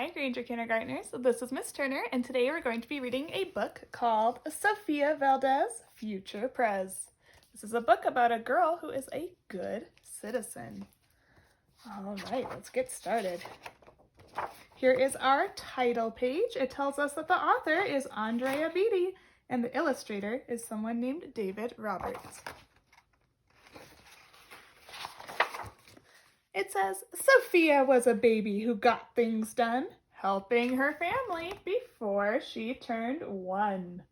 Hi, Granger Kindergartners. This is Miss Turner, and today we're going to be reading a book called Sofia Valdez, Future Prez. This is a book about a girl who is a good citizen. All right, let's get started. Here is our title page. It tells us that the author is Andrea Beatty, and the illustrator is someone named David Roberts. It says, Sofia was a baby who got things done, helping her family before she turned 1.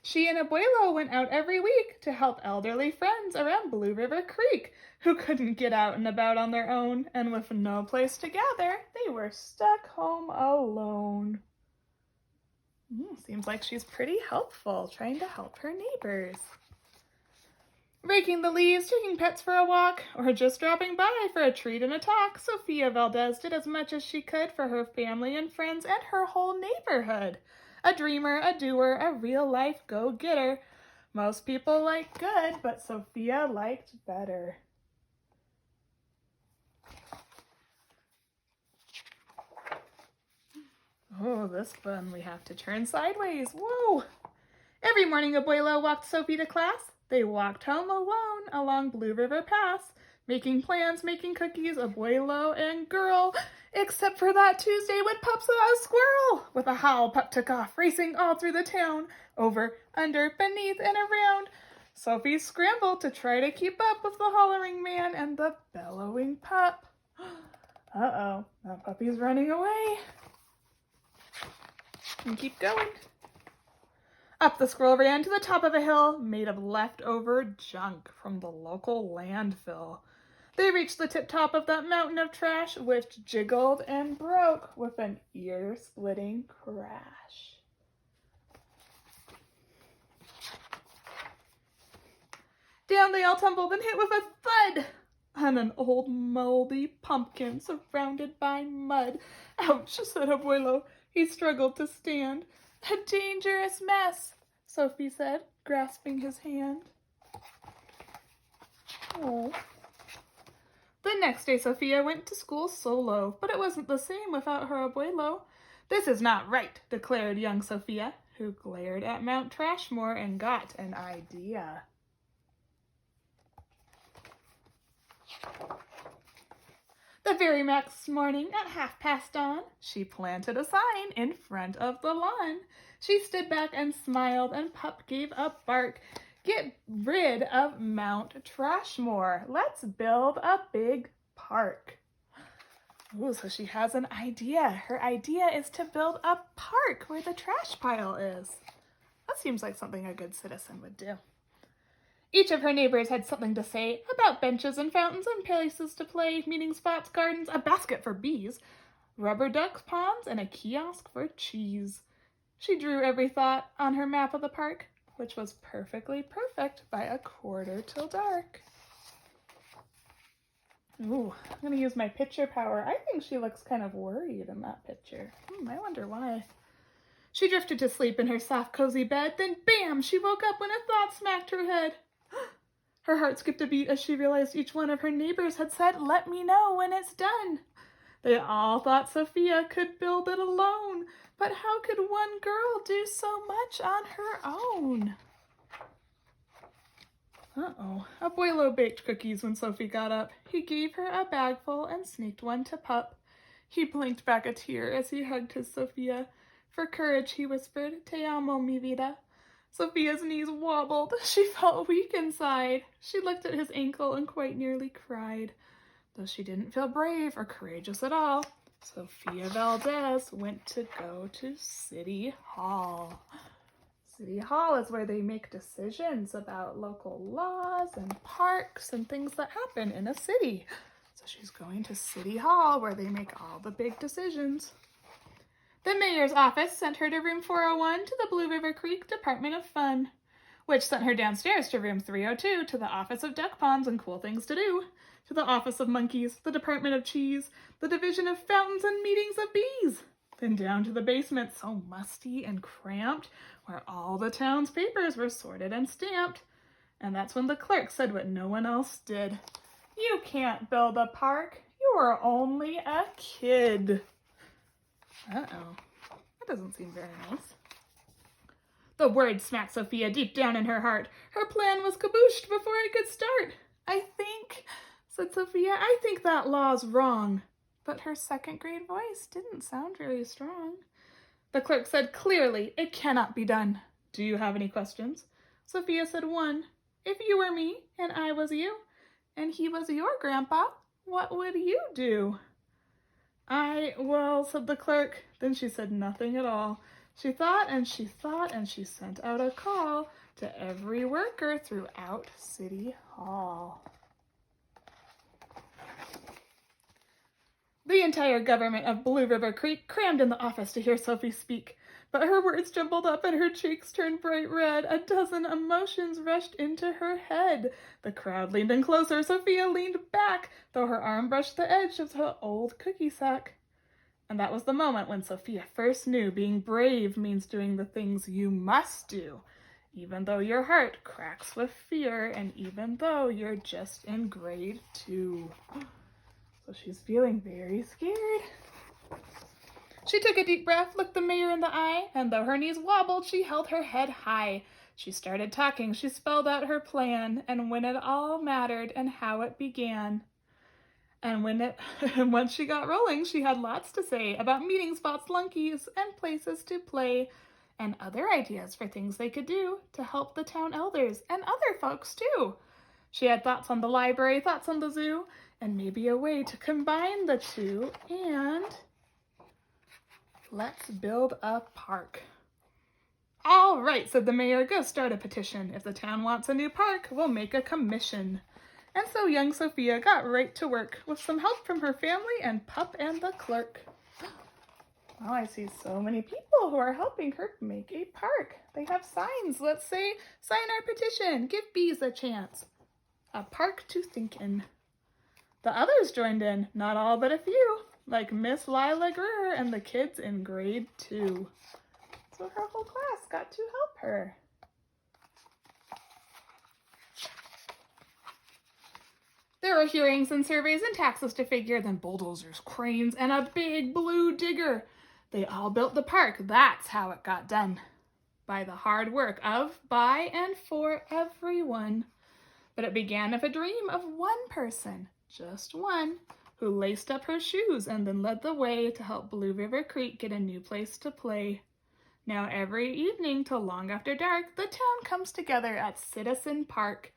She and Abuelo went out every week to help elderly friends around Blue River Creek who couldn't get out and about on their own, and with no place to gather, they were stuck home alone. Seems like she's pretty helpful, trying to help her neighbors. Raking the leaves, taking pets for a walk, or just dropping by for a treat and a talk, Sofia Valdez did as much as she could for her family and friends and her whole neighborhood. A dreamer, a doer, a real-life go-getter. Most people like good, but Sofia liked better. Oh, this one we have to turn sideways. Whoa! Every morning, Abuelo walked Sophie to class. They walked home alone along Blue River Pass, making plans, making cookies, Abuelo and girl. Except for that Tuesday when Pup saw a squirrel. With a howl, Pup took off, racing all through the town, over, under, beneath, and around. Sophie scrambled to try to keep up with the hollering man and the bellowing Pup. Uh-oh, that puppy's running away. And keep going. Up the squirrel ran to the top of a hill made of leftover junk from the local landfill. They reached the tip-top of that mountain of trash, which jiggled and broke with an ear-splitting crash. Down they all tumbled and hit with a thud on an old moldy pumpkin surrounded by mud. Ouch, said Abuelo. He struggled to stand. A dangerous mess, Sophie said, grasping his hand. Oh. The next day, Sofia went to school solo, but it wasn't the same without her Abuelo. This is not right, declared young Sofia, who glared at Mount Trashmore and got an idea. The very next morning at dawn, she planted a sign in front of the lawn. She stood back and smiled, and Pup gave a bark. Get rid of Mount Trashmore. Let's build a big park. Ooh, so she has an idea. Her idea is to build a park where the trash pile is. That seems like something a good citizen would do. Each of her neighbors had something to say about benches and fountains and places to play, meeting spots, gardens, a basket for bees, rubber duck ponds, and a kiosk for cheese. She drew every thought on her map of the park, which was perfectly perfect by 1/4 till dark. Ooh, I'm going to use my picture power. I think she looks kind of worried in that picture. I wonder why. She drifted to sleep in her soft, cozy bed. Then, bam, she woke up when a thought smacked her head. Her heart skipped a beat as she realized each one of her neighbors had said, "Let me know when it's done." They all thought Sofia could build it alone, but how could one girl do so much on her own? Uh-oh. Abuelo baked cookies when Sophie got up. He gave her a bagful and sneaked one to Pup. He blinked back a tear as he hugged his Sofia. For courage, he whispered, "Te amo, mi vida." Sophia's knees wobbled. She felt weak inside. She looked at his ankle and quite nearly cried. Though she didn't feel brave or courageous at all, Sofia Valdez went to go to City Hall. City Hall is where they make decisions about local laws and parks and things that happen in a city. So she's going to City Hall where they make all the big decisions. The mayor's office sent her to room 401 to the Blue River Creek Department of Fun, which sent her downstairs to room 302 to the Office of Duck Ponds and Cool Things to Do, to the Office of Monkeys, the Department of Cheese, the Division of Fountains and Meetings of Bees, then down to the basement, so musty and cramped, where all the town's papers were sorted and stamped. And that's when the clerk said what no one else did. "You can't build a park. You were only a kid. Uh-oh. That doesn't seem very nice. The word smacked Sofia deep down in her heart. Her plan was cabooshed before it could start. I think, said Sofia, I think that law's wrong. But her second grade voice didn't sound very strong. The clerk said clearly, it cannot be done. Do you have any questions? Sofia said one. If you were me, and I was you, and he was your grandpa, what would you do? Well, said the clerk. Then she said nothing at all. She thought and she thought, and she sent out a call to every worker throughout City Hall. The entire government of Blue River Creek crammed in the office to hear Sophie speak, but her words jumbled up and her cheeks turned bright red. A dozen emotions rushed into her head. The crowd leaned in closer. Sofia leaned back, though her arm brushed the edge of the old cookie sack. And that was the moment when Sofia first knew being brave means doing the things you must do, even though your heart cracks with fear and even though you're just in grade 2. So she's feeling very scared. She took a deep breath, looked the mayor in the eye, and though her knees wobbled, she held her head high. She started talking. She spelled out her plan and when it all mattered and how it began. And once she got rolling, she had lots to say about meeting spots, lunkies, and places to play, and other ideas for things they could do to help the town elders and other folks too. She had thoughts on the library, thoughts on the zoo, and maybe a way to combine the two, and let's build a park. All right, said the mayor, go start a petition. If the town wants a new park, we'll make a commission. And so young Sofia got right to work with some help from her family and Pup and the clerk. Oh, I see so many people who are helping her make a park. They have signs. Let's say, sign our petition, give bees a chance. A park to think in. The others joined in, not all but a few, like Miss Lila Greer and the kids in grade 2. So her whole class got to help her. There were hearings and surveys and taxes to figure, then bulldozers, cranes, and a big blue digger. They all built the park. That's how it got done. By the hard work of, by, and for everyone. But it began with a dream of one person, just one, who laced up her shoes and then led the way to help Blue River Creek get a new place to play. Now every evening till long after dark, the town comes together at Citizen Park.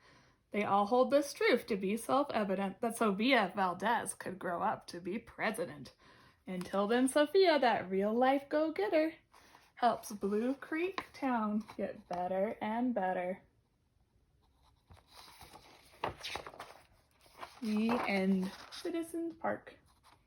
They all hold this truth to be self-evident, that Sofia Valdez could grow up to be president. Until then, Sofia, that real-life go-getter, helps Blue Creek Town get better and better. The end. Citizens Park.